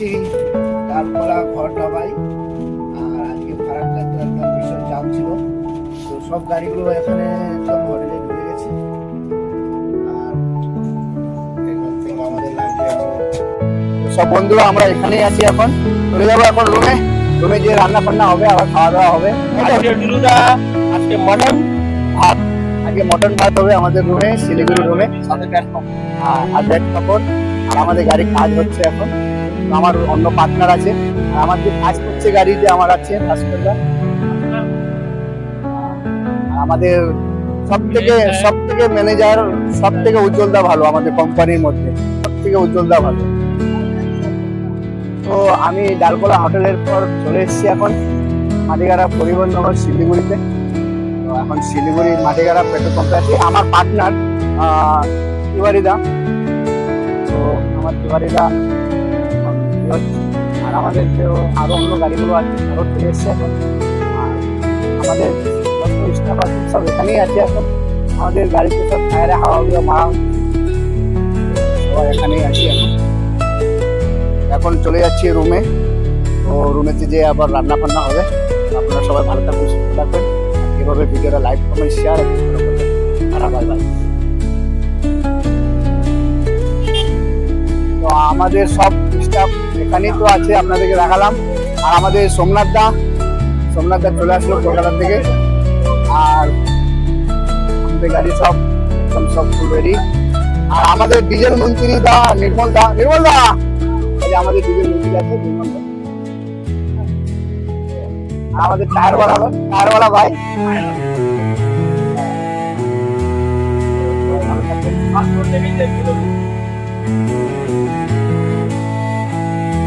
যাচ্ছি তারপরা ঘর ঢাবাই। আর আজকে ফারাক্কাতে একদম ভীষণ জাম ছিল, তো সব গাড়িগুলো এখানে একদম হোটেলে ঢুকে গেছে। আর এখান থেকে আমাদের লাগবে সব বন্ধুরা, আমরা এখানেই আছি। এখন চলে যাবো এখন রুমে। রুমে যে রান্না বান্না হবে, আবার খাওয়া দাওয়া হবে। আজকে মটন ভাত, আজকে মটন ভাত হবে আমাদের রুমে, শিলিগুড়ি রুমে। আর ব্যাগ কাপড়। আর আমাদের গাড়ি কাজ হচ্ছে এখন। আমার অন্য পার্টনার আছে, আর আমার যে কাজ করছে গাড়িতে আমার আছে ভাস্করদা। আমাদের সব থেকে ম্যানেজার, সব থেকে উজ্জ্বলদা ভালো আমাদের কোম্পানির মধ্যে, সব থেকে উজ্জ্বলদা ভালো। তো আমি ডালকোলা হোটেলের পর চলে এসেছি এখন মাটিগাড়া পরিবহন নগর শিলিগুড়িতে। তো এখন শিলিগুড়ি মাটিগাড়া পেট্রোল পাম্পে আছি। আমার পার্টনার তিওয়ারিদা, তো আমার তিওয়ারিদা। আর আমাদের যে আরো অন্য গাড়িগুলো আছে আরো চলে এসছে এখন। আর আমাদের স্টাফ আছে সব এখানেই আছে এখন। আমাদের গাড়িতে সব টায়ারে হাওয়াগুলো মারা সবাই এখানেই আছি এখন। এখন চলে যাচ্ছি রুমে। তো রুমেতে যে আবার রান্না বান্না হবে। আপনারা সবাই ভালো থাকবেন, সুস্থ থাকবেন। এভাবে ভিডিওটা লাইক কমেন্ট শেয়ার করবেন। আর বাই বাই। তো আমাদের সব স্টাফ এখানেই তো আছে, আপনাদেরকে দেখালাম। আর আমাদের সোমনাথ দা চলে আসলো কলকাতা থেকে। আর আমাদের গাড়ি সব একদম সব ফুল রেডি। আর আমাদের ডিজেল মন্ত্রী দা নির্মল দা এই যে আমাদের ডিজেল মন্ত্রী আছে নির্মল দা। আর আমাদের টায়ারওয়ালা ভাই।